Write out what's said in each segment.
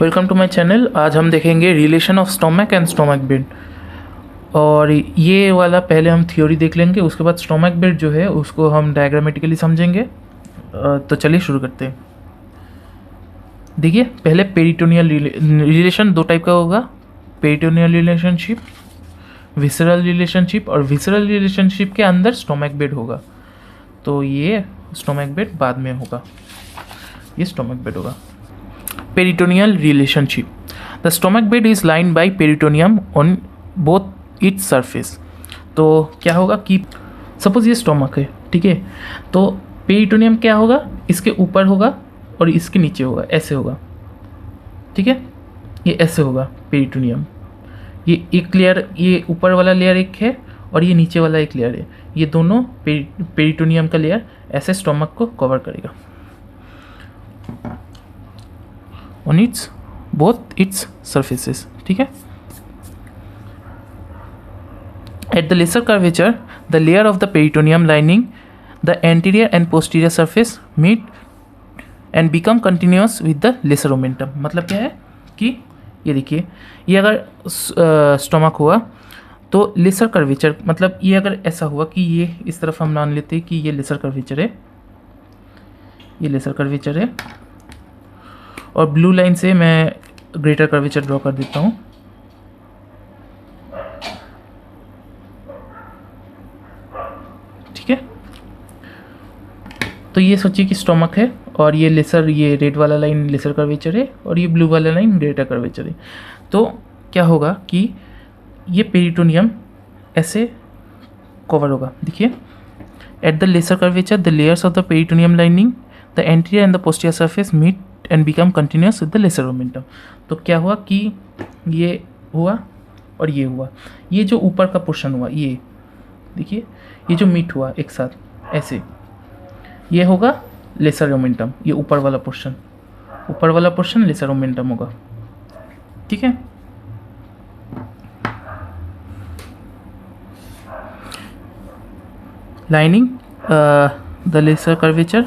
Welcome to my channel. आज हम देखेंगे relation of stomach and stomach bed. और ये वाला पहले हम थ्योरी देख लेंगे, उसके बाद स्टोमक बेड जो है उसको हम डायग्रामेटिकली समझेंगे। तो चलिए शुरू करते हैं। देखिए, पहले पेरिटोनियल रिलेशन दो टाइप का होगा, पेरिटोनियल रिलेशनशिप, विसरल रिलेशनशिप। और विसरल रिलेशनशिप के अंदर स्टोमक बेड होगा, तो ये स्टोमक बेड बाद में होगा, ये स्टोमक बेड होगा। Peritoneal relationship. The stomach bed is lined by peritoneum on both its surface. तो क्या होगा कि सपोज ये स्टोमक है, ठीक है, तो पेरिटोनियम क्या होगा, इसके ऊपर होगा और इसके नीचे होगा, ऐसे होगा, ठीक है, ये ऐसे होगा पेरिटोनियम। ये एक लेयर, ये ऊपर वाला लेयर एक है और ये नीचे वाला एक लेयर है, ये दोनों पेरिटोनियम का लेयर ऐसे स्टोमक को कवर करेगा on its both its surfaces, ठीक है। At the lesser curvature, the layer of the peritoneum lining the anterior and posterior surface meet and become continuous with the lesser omentum। मतलब क्या है कि ये देखिए, ये अगर स्टोमक हुआ तो लेसर कर्वेचर, मतलब ये अगर ऐसा हुआ कि ये इस तरफ हम मान लेते हैं कि ये लेसर कर्वेचर है, ये लेसर कर्वेचर है, और ब्लू लाइन से मैं ग्रेटर कर्वेचर ड्रॉ कर देता हूँ। ठीक है, तो ये सोचिए कि स्टोमक है और ये लेसर, ये रेड वाला लाइन लेसर कर्वेचर है और ये ब्लू वाला लाइन ग्रेटर कर्वेचर है। तो क्या होगा कि ये पेरिटोनियम ऐसे कवर होगा। देखिए, at the lesser curvature the layers of the peritoneum lining the anterior and the posterior surface meet and become continuous with the lesser momentum. तो क्या हुआ कि ये हुआ और ये हुआ, ये जो ऊपर का पोर्शन हुआ, ये देखिए, ये जो मीट हुआ एक साथ ऐसे, ये होगा लेसर मोमेंटम, ये ऊपर वाला पोर्शन लेसर मोमेंटम होगा, ठीक है। लाइनिंग द लेसर कर्वेचर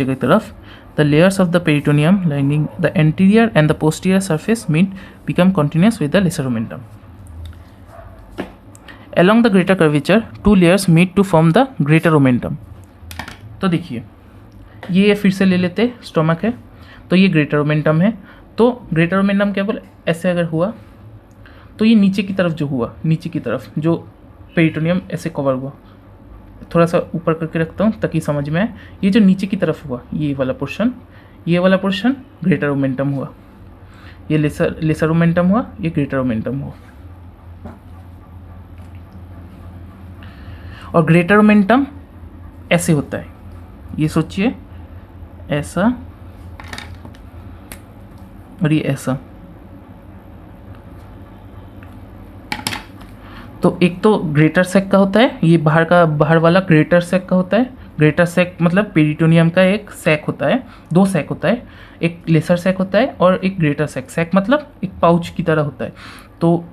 की तरफ the layers of the peritoneum lining the anterior and the posterior surface meet become continuous with the lesser omentum. Along the greater curvature, two layers meet to form the greater omentum. तो देखिए, ये फिर से ले लेते, stomach है तो ये ग्रेटर ओमेंटम है। तो ग्रेटर ओमेंटम क्या बोले, ऐसे अगर हुआ तो ये नीचे की तरफ जो हुआ, नीचे की तरफ जो पेरिटोनियम ऐसे कवर हुआ, थोड़ा सा ऊपर करके रखता हूँ ताकि समझ में आए। ये जो नीचे की तरफ हुआ, ये वाला पोर्शन ग्रेटर ओमेंटम हुआ, ये लेसर ओमेंटम हुआ, ये ग्रेटर ओमेंटम हुआ। और ग्रेटर ओमेंटम ऐसे होता है, ये सोचिए ऐसा और ये ऐसा। तो एक तो ग्रेटर सेक का होता है, ये बाहर वाला ग्रेटर सेक का होता है। ग्रेटर सेक मतलब पेरिटोनियम का एक सेक होता है, दो सेक होता है, एक लेसर सेक होता है और एक ग्रेटर सेक। सेक मतलब एक पाउच की तरह होता है। तो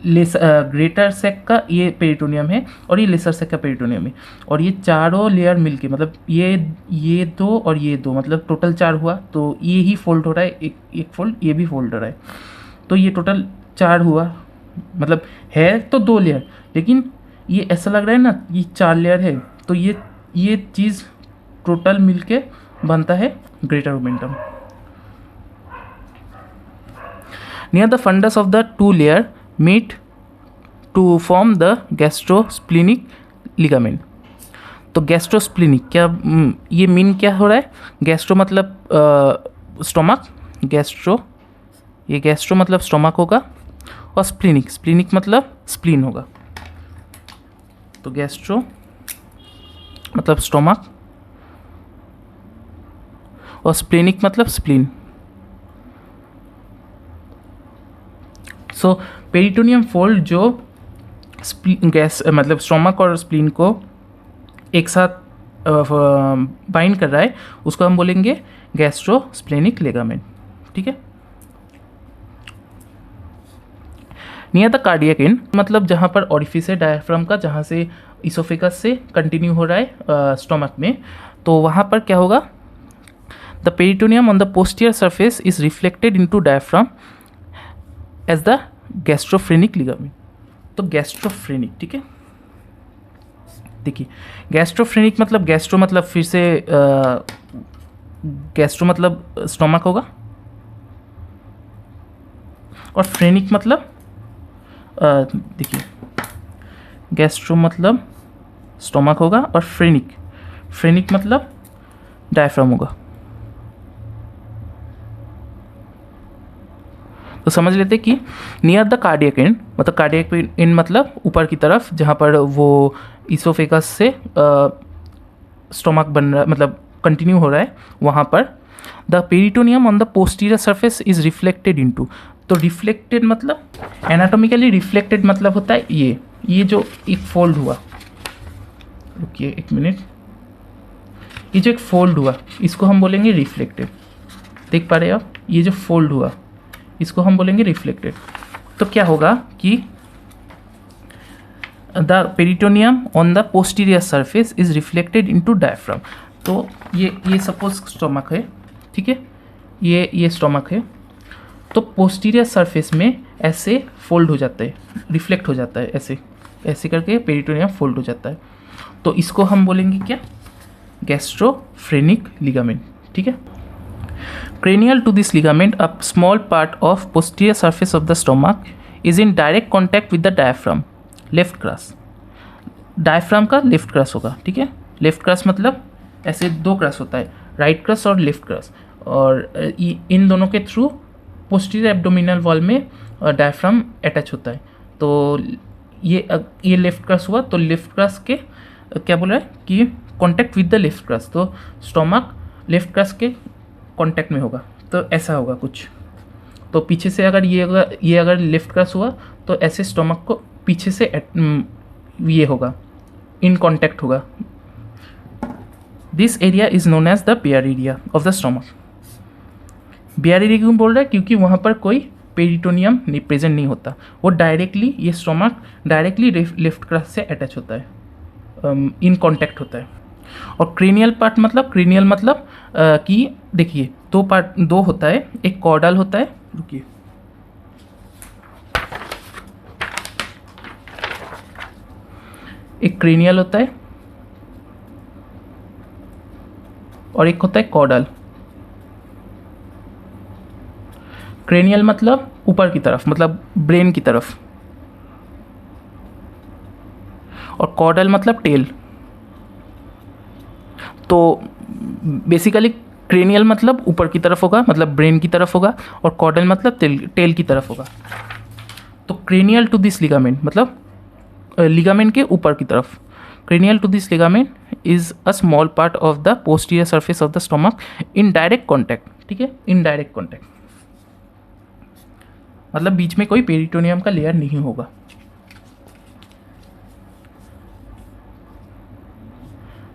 ग्रेटर सेक का ये पेरिटोनियम है और ये लेसर सेक का पेरिटोनियम है, और ये चारों लेयर मिलके, मतलब ये दो और ये दो, मतलब टोटल 4 हुआ। तो ये ही फोल्ड हो रहा है, एक फोल्ड, ये भी फोल्ड हो रहा है, तो ये टोटल 4 हुआ। मतलब है तो 2 लेयर, लेकिन ये ऐसा लग रहा है ना ये 4 लेयर है। तो ये चीज़ टोटल मिलके बनता है greater omentum. Near the fundus of the 2 layer meet to form the gastrosplenic ligament. तो गैस्ट्रोस्प्लिनिक क्या, ये मीन क्या हो रहा है, गैस्ट्रो मतलब स्टोमक, ये गैस्ट्रो मतलब स्टोमक होगा, और स्प्लिनिक मतलब स्प्लीन होगा। तो गैस्ट्रो मतलब स्टोमक और स्प्लिनिक मतलब स्प्लीन। सो पेरिटोनियम फोल्ड जो मतलब स्टोमक और स्प्लीन को एक साथ बाइंड कर रहा है, उसको हम बोलेंगे गैस्ट्रोस्प्लेनिक लिगामेंट, ठीक है। नियर द कार्डियक एंड मतलब जहाँ पर ऑरिफिस है डायफ्राम का, जहाँ से इसोफेगस से कंटिन्यू हो रहा है स्टोमक में, तो वहाँ पर क्या होगा, the peritoneum on the posterior surface is reflected into diaphragm as the gastrophrenic ligament. तो गैस्ट्रोफ्रेनिक, ठीक है, देखिए गैस्ट्रोफ्रेनिक मतलब गैस्ट्रो मतलब फिर से गैस्ट्रो मतलब स्टोमक होगा, और फ्रेनिक मतलब देखिए गैस्ट्रो मतलब स्टोमक होगा, और फ्रेनिक मतलब डायफ्राम होगा। तो समझ लेते कि नियर द कार्डियक एंड, मतलब कार्डियक एंड मतलब ऊपर की तरफ, जहाँ पर वो इसोफेगस से स्टोमक बन रहा, मतलब कंटिन्यू हो रहा है, वहाँ पर the peritoneum on the posterior surface is reflected into. तो रिफ्लेक्टेड मतलब एनाटॉमिकली रिफ्लेक्टेड मतलब होता है ये जो एक फोल्ड हुआ, रुकिए एक मिनट, ये जो एक फोल्ड हुआ इसको हम बोलेंगे रिफ्लेक्टेड। देख पा रहे हैं आप, ये जो फोल्ड हुआ इसको हम बोलेंगे रिफ्लेक्टेड। तो क्या होगा कि the peritoneum on the posterior surface is reflected into diaphragm. तो ये सपोज स्टोमक है, ठीक है, ये स्टोमक है, तो पोस्टीरियर सरफेस में ऐसे फोल्ड हो जाता है, रिफ्लेक्ट हो जाता है, ऐसे करके पेरिटोनियम फोल्ड हो जाता है। तो इसको हम बोलेंगे क्या, गैस्ट्रोफ्रेनिक लिगामेंट, ठीक है। Cranial to this ligament, a small part of posterior surface of the stomach is in direct contact with the diaphragm, left crus। Diaphragm का लेफ्ट क्रस होगा, ठीक है। लेफ्ट क्रस मतलब ऐसे दो क्रस होता है, राइट क्रस और लेफ्ट क्रस, और इन दोनों के थ्रू पोस्टीरियर एब्डोमिनल वॉल में डायफ्राम अटैच होता है। तो ये लेफ्ट क्रस हुआ, तो लेफ्ट क्रस के क्या बोल रहा है कि contact with the left crus, तो स्टोमक लेफ्ट क्रस के कॉन्टैक्ट में होगा, तो ऐसा होगा कुछ। तो पीछे से अगर ये अगर लेफ्ट क्रस हुआ तो ऐसे स्टोमक को पीछे से ये होगा, इन कॉन्टैक्ट होगा। This area is known as the bare area of the stomach. Bare area क्यों बोल रहा है, क्योंकि वहाँ पर कोई पेरिटोनियम प्रेजेंट नहीं होता, वो डायरेक्टली ये स्टोमक डायरेक्टली लेफ्ट क्रस से अटैच होता है, इन कॉन्टैक्ट होता है। और क्रेनियल मतलब कि देखिए दो होता है, एक कॉर्डल होता है, रुकिए एक क्रेनियल होता है और एक होता है कॉर्डल। क्रेनियल मतलब ऊपर की तरफ, मतलब ब्रेन की तरफ, और कॉर्डल मतलब टेल। तो बेसिकली क्रेनियल मतलब ऊपर की तरफ होगा, मतलब ब्रेन की तरफ होगा, और कॉर्डल मतलब टेल की तरफ होगा। तो क्रेनियल टू दिस लिगामेंट मतलब लिगामेंट के ऊपर की तरफ, cranial to this ligament is a small part of the posterior surface of the stomach in direct contact, ठीक है, इन डायरेक्ट कॉन्टैक्ट मतलब बीच में कोई पेरिटोनियम का लेयर नहीं होगा।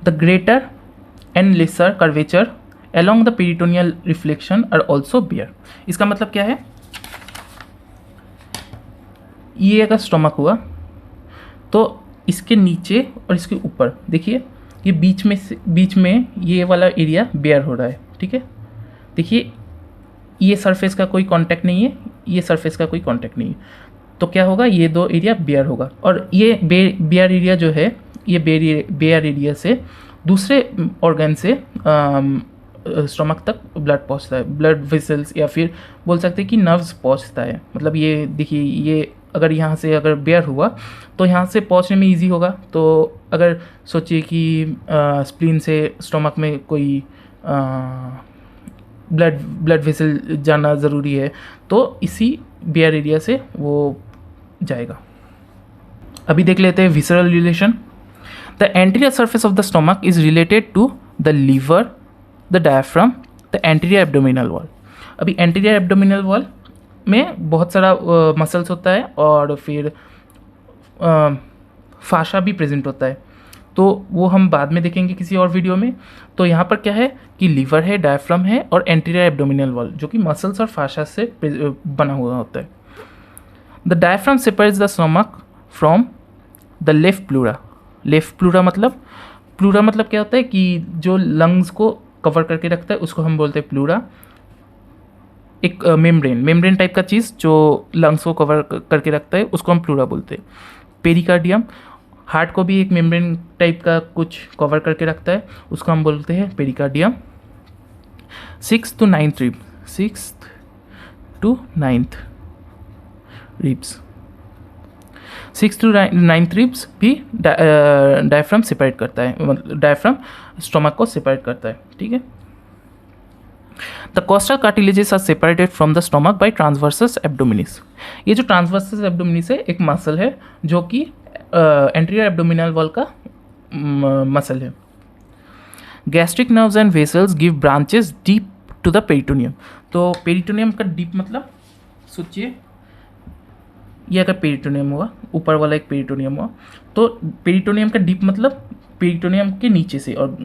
The greater and lesser curvature along the peritoneal reflection are also bare। इसका मतलब क्या है, ये अगर स्टोमक हुआ तो इसके नीचे और इसके ऊपर देखिए, ये बीच में ये वाला एरिया बेयर हो रहा है, ठीक है। देखिए ये सरफेस का कोई कांटेक्ट नहीं है, ये सरफेस का कोई कांटेक्ट नहीं है, तो क्या होगा, ये दो एरिया बेयर होगा। और ये बेयर एरिया जो है, ये बेयर एरिया से दूसरे ऑर्गन से स्टोमक तक ब्लड पहुंचता है, ब्लड वेसल्स, या फिर बोल सकते हैं कि नर्व्स पहुंचता है। मतलब ये देखिए, ये अगर यहाँ से अगर बेयर हुआ तो यहाँ से पहुंचने में इजी होगा। तो अगर सोचिए कि स्प्लीन से स्टोमक में कोई ब्लड वेसल जाना ज़रूरी है, तो इसी बेयर एरिया से वो जाएगा। अभी देख लेते हैं visceral relation. The anterior surface of the stomach is related to the liver, the diaphragm, the anterior abdominal wall. अभी एंटीरियर एब्डोमिनल वॉल में बहुत सारा मसल्स होता है, और फिर फाशा भी प्रेजेंट होता है, तो वो हम बाद में देखेंगे किसी और वीडियो में। तो यहाँ पर क्या है कि लीवर है, डायफ्राम है, और एंटीरियर एब्डोमिनल वॉल जो कि मसल्स और फाशा से बना हुआ होता है। The diaphragm separates the stomach from the left pleura. Left pleura मतलब क्या होता है कि जो लंग्स को कवर करके रखता है उसको हम बोलते हैं प्लूरा। एक मेम्ब्रेन टाइप का चीज़ जो लंग्स को कवर करके रखता है उसको हम प्लूरा बोलते हैं। पेरिकार्डियम, हार्ट को भी एक मेम्ब्रेन टाइप का कुछ कवर करके रखता है उसको हम बोलते हैं pericardium. 6th to 9th rib, 6th to 9th ribs, 6th to 9th ribs भी डायफ्राम सेपरेट करता है, मतलब डायफ्राम स्टोमक को सेपरेट करता है, ठीक है। The costal cartilages are separated from the stomach by transversus abdominis. ये जो ट्रांसवर्सस एब्डोमिनिस है एक मसल है जो कि एंटीरियर एब्डोमिनल वॉल का मसल है। Gastric nerves and vessels give branches deep to the peritoneum. तो पेरिटोनियम का डीप मतलब सोचिए ये अगर पेरिटोनियम हुआ, ऊपर वाला एक पेरिटोनियम हुआ, तो पेरिटोनियम का डीप मतलब पेरिटोनियम के नीचे से और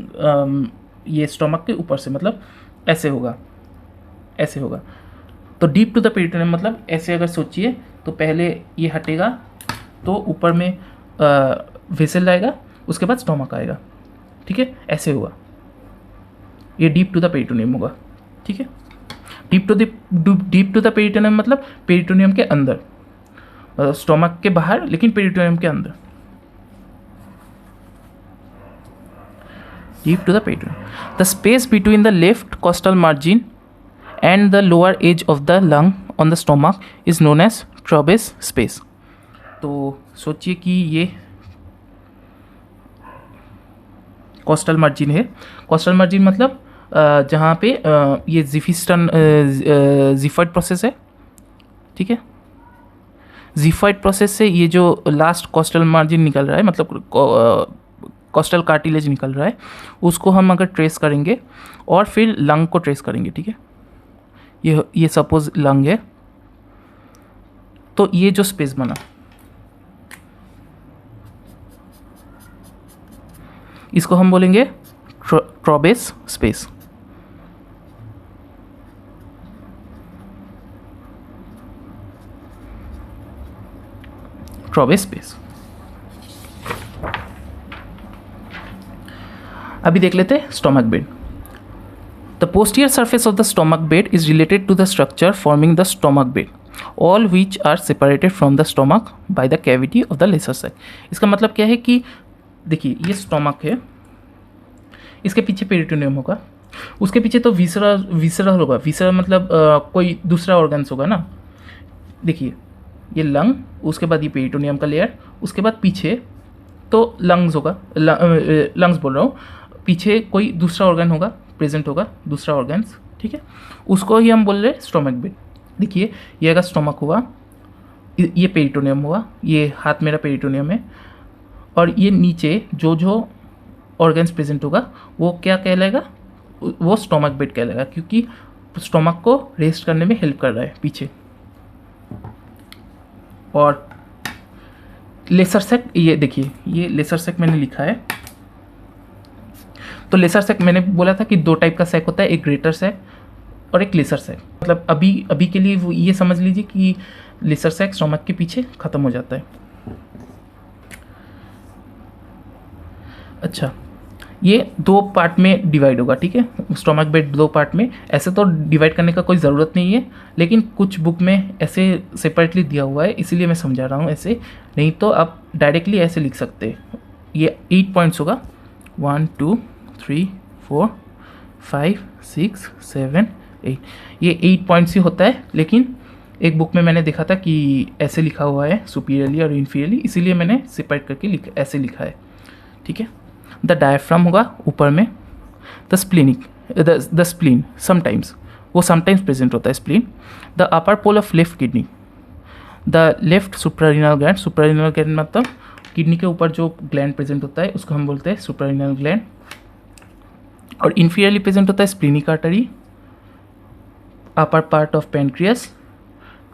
ये स्टोमक के ऊपर से, मतलब ऐसे होगा, ऐसे होगा। तो डीप टू द पेरिटोनियम मतलब ऐसे अगर सोचिए तो पहले ये हटेगा तो ऊपर में वेसल आएगा, उसके बाद स्टोमक आएगा, ठीक है, ऐसे होगा। ये डीप टू द पेरिटोनियम होगा, ठीक है। डीप टू द पेरिटोनियम मतलब पेरिटोनियम के अंदर, स्टोमक के बाहर लेकिन पेरिटोनियम के अंदर। Deep to the perineum. The space between the left costal margin and the lower edge of the lung on the stomach is known as Trobes space. तो सोचिए कि ये कॉस्टल मार्जिन है। कॉस्टल मार्जिन मतलब जहाँ पे ये जिफॉइड प्रोसेस है, ठीक है। जिफॉइड प्रोसेस से ये जो लास्ट कॉस्टल मार्जिन निकल रहा है, मतलब कॉस्टल कार्टिलेज निकल रहा है, उसको हम अगर ट्रेस करेंगे और फिर लंग को ट्रेस करेंगे, ठीक है। ये सपोज लंग है, तो ये जो स्पेस बना इसको हम बोलेंगे ट्रोबेस स्पेस। ट्रोबेस स्पेस। अभी देख लेते हैं stomach bed. The posterior surface of the stomach bed is related to the structure forming the stomach bed, all which are separated from the stomach by the cavity of the lesser sac. इसका मतलब क्या है कि देखिए ये stomach है, इसके पीछे पेरिटोनियम होगा, उसके पीछे तो विसरल होगा। विसरल मतलब कोई दूसरा ऑर्गन्स होगा ना। देखिए ये लंग, उसके बाद ये पेरिटोनियम का लेयर, उसके बाद पीछे तो लंग्स होगा, लंग्स बोल रहा हूँ, पीछे कोई दूसरा ऑर्गन होगा, प्रेजेंट होगा दूसरा ऑर्गन्स, ठीक है। उसको ही हम बोल रहे हैं स्टोमक बेड। देखिए ये अगर स्टोमक हुआ, ये पेरिटोनियम हुआ, ये हाथ मेरा पेरिटोनियम है, और ये नीचे जो ऑर्गन्स प्रेजेंट होगा वो क्या कहलाएगा, वो स्टोमक बेड कहलाएगा, क्योंकि स्टोमक को रेस्ट करने में हेल्प कर रहा है पीछे। और लेसर सैक, ये देखिए ये लेसर सैक मैंने लिखा है। तो लेसर सैक मैंने बोला था कि दो टाइप का सैक होता है, एक ग्रेटर सैक और एक लेसर सैक। मतलब अभी के लिए वो ये समझ लीजिए कि लेसर सैक स्टोमक के पीछे ख़त्म हो जाता है। अच्छा, ये दो पार्ट में डिवाइड होगा, ठीक है। स्टोमक बेड दो पार्ट में, ऐसे तो डिवाइड करने का कोई ज़रूरत नहीं है, लेकिन कुछ बुक में ऐसे सेपरेटली दिया हुआ है, इसीलिए मैं समझा रहा हूँ ऐसे, नहीं तो आप डायरेक्टली ऐसे लिख सकते हैं। ये 8 पॉइंट्स होगा, 1 2 3 4 5 6 7 8, ये 8 पॉइंट्स ही होता है। लेकिन एक बुक में मैंने देखा था कि ऐसे लिखा हुआ है सुपीरियरली और इन्फीरियरली, इसीलिए मैंने सेपरेट करके ऐसे लिखा है, ठीक है। द डायफ्राम होगा ऊपर में, द स्प्लीन समटाइम्स, वो समटाइम्स प्रेजेंट होता है spleen. The upper pole of left kidney, the left suprarenal gland, suprarenal gland मतलब किडनी के ऊपर जो ग्लैंड प्रेजेंट होता है उसको हम बोलते हैं सुप्रारीनल ग्लैंड। और इन्फीरियरली प्रेजेंट होता है splenic artery, upper part of pancreas,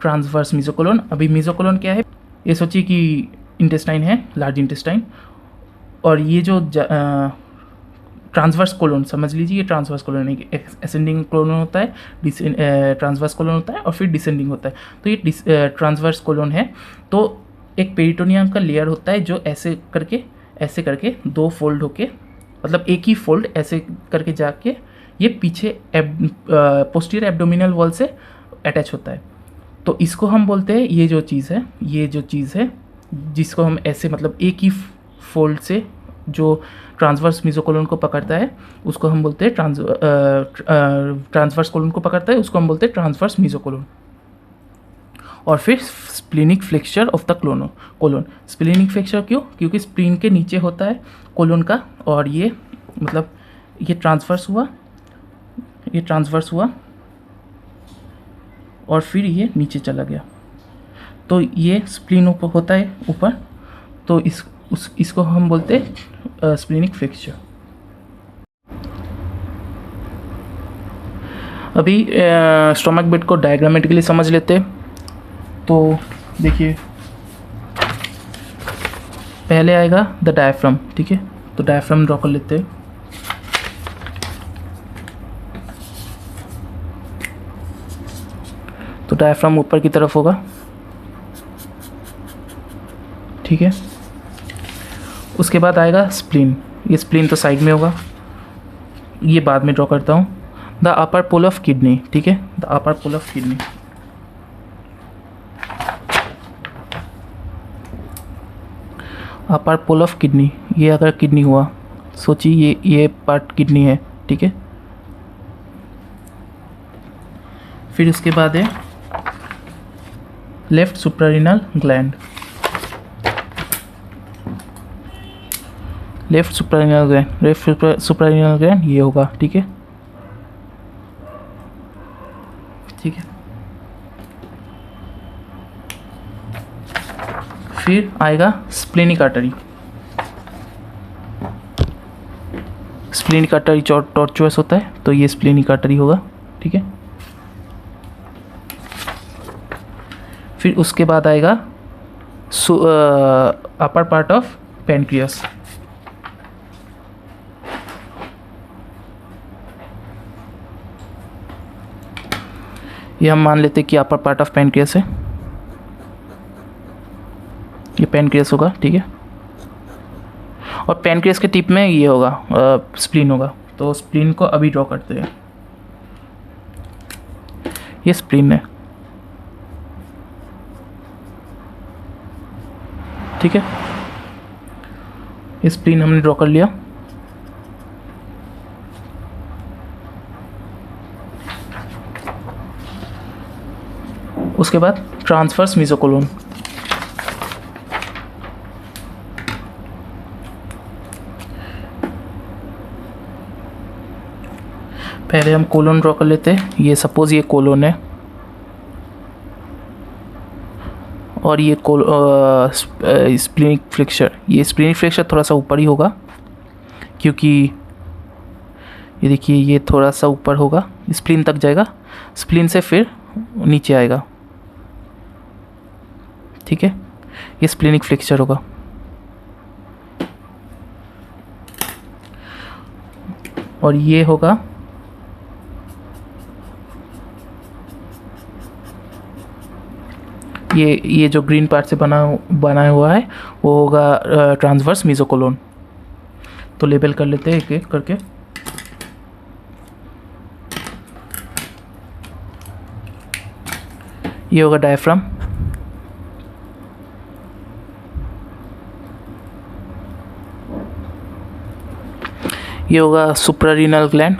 transverse mesocolon. अभी मेसोकोलोन क्या है, ये सोचिए कि इंटेस्टाइन है, लार्ज इंटेस्टाइन, और ये जो ट्रांसवर्स कोलोन समझ लीजिए, ये ट्रांसवर्स कोलोन है, असेंडिंग कोलोन होता है, ट्रांसवर्स कोलोन होता है और फिर डिसेंडिंग होता है। तो ये ट्रांसवर्स कोलोन है। तो एक पेरिटोनियम का लेयर होता है जो ऐसे करके दो फोल्ड होके, मतलब एक ही फोल्ड ऐसे करके जाके ये पीछे पोस्टीरियर एब्डोमिनल वॉल से अटैच होता है। तो इसको हम बोलते हैं, ये जो चीज़ है जिसको हम ऐसे मतलब एक ही फोल्ड से जो ट्रांसवर्स मीजोकोलोन को पकड़ता है उसको हम बोलते हैं ट्रांसवर्स कोलोन को पकड़ता है उसको हम बोलते हैं ट्रांसवर्स मीजोकोलोन। और फिर splenic flexure of the colon. Splenic flexure क्यों? क्योंकि स्प्लीन के नीचे होता है कोलोन का, और ये मतलब ये ट्रांसवर्स हुआ और फिर ये नीचे चला गया, तो ये स्प्लीन ऊपर होता है ऊपर, तो इसको हम बोलते हैं स्प्लीनिक फ्लेक्चर। अभी स्टोमक बेड को डायग्रामेटिकली समझ लेते हैं। तो देखिए, पहले आएगा द डायफ्राम, ठीक है, तो डायफ्राम ड्रॉ कर लेते हैं। तो डायफ्राम ऊपर की तरफ होगा, ठीक है। उसके बाद आएगा स्प्लीन, ये स्प्लीन तो साइड में होगा, ये बाद में ड्रॉ करता हूँ। The upper pole of kidney, ठीक है, the upper pole of kidney. Upper pole of kidney, ये अगर किडनी हुआ, सोचिए ये पार्ट किडनी है, ठीक है। फिर उसके बाद है left suprarenal gland, left suprarenal gland ये होगा, ठीक है, ठीक है। फिर आएगा splenic artery, splenic artery tortuous होता है, तो ये स्प्लेनिक आर्टरी होगा, ठीक है। फिर उसके बाद आएगा अपर पार्ट ऑफ पैनक्रियास, ये हम मान लेते हैं कि अपर पार्ट ऑफ पैनक्रियास है, ये पैनक्रियास होगा, ठीक है। और पैनक्रियास के टिप में ये होगा स्प्लीन होगा, तो स्प्लीन को अभी ड्रॉ करते हैं। ये स्प्लीन है, ठीक है, ये स्प्लीन हमने ड्रॉ कर लिया। उसके बाद ट्रांसवर्स मीजोकोलोन, पहले हम कोलोन ड्रॉ कर लेते हैं। ये सपोज ये कोलोन है और ये स्प्लीनिक फ्लेक्चर, ये स्प्लीनिक फ्लेक्चर थोड़ा सा ऊपर ही होगा, क्योंकि ये देखिए ये थोड़ा सा ऊपर होगा, स्प्लीन तक जाएगा, स्प्लीन से फिर नीचे आएगा, ठीक है। ये स्प्लीनिक फ्लेक्चर होगा। और ये होगा ये जो ग्रीन पार्ट से बना हुआ है वो होगा ट्रांसवर्स मीजोकोलोन। तो लेबल कर लेते हैं एक एक करके। ये होगा डायफ्राम, ये होगा सुप्रारीनल ग्लैंड,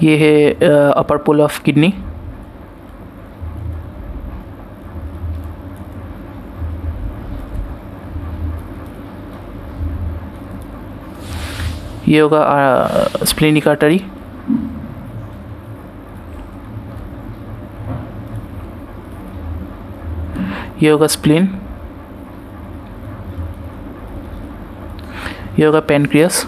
ये है अपर पोल ऑफ किडनी, ये होगा स्प्लेनिक आर्टरी, ये होगा स्प्लीन, ये होगा पैनक्रियास,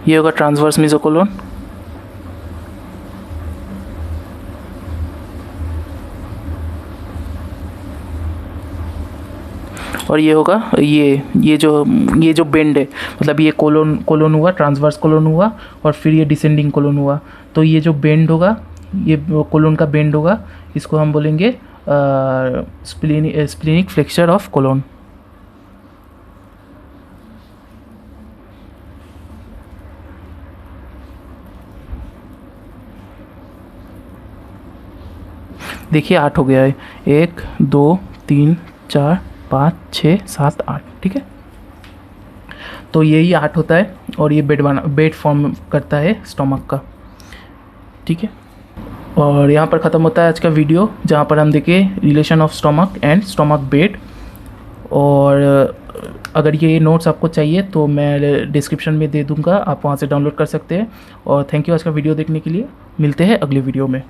ये होगा ट्रांसवर्स मीजोकोलोन, और ये होगा ये जो बेंड है, मतलब ये कोलोन हुआ, ट्रांसवर्स कोलोन हुआ और फिर ये डिसेंडिंग कोलोन हुआ, तो ये जो बेंड होगा ये कोलोन का बेंड होगा, इसको हम बोलेंगे स्प्लीनिक फ्लेक्चर ऑफ कोलोन। देखिए 8 हो गया है, 1 2 3 4 5 6 7 8, ठीक है। तो यही 8 होता है और ये बेड फॉर्म करता है स्टोमक का, ठीक है। और यहाँ पर ख़त्म होता है आज का वीडियो, जहाँ पर हम देखे relation of stomach and stomach bed. और अगर ये नोट्स आपको चाहिए तो मैं डिस्क्रिप्शन में दे दूँगा, आप वहाँ से डाउनलोड कर सकते हैं। और थैंक यू आज का वीडियो देखने के लिए, मिलते हैं अगले वीडियो में।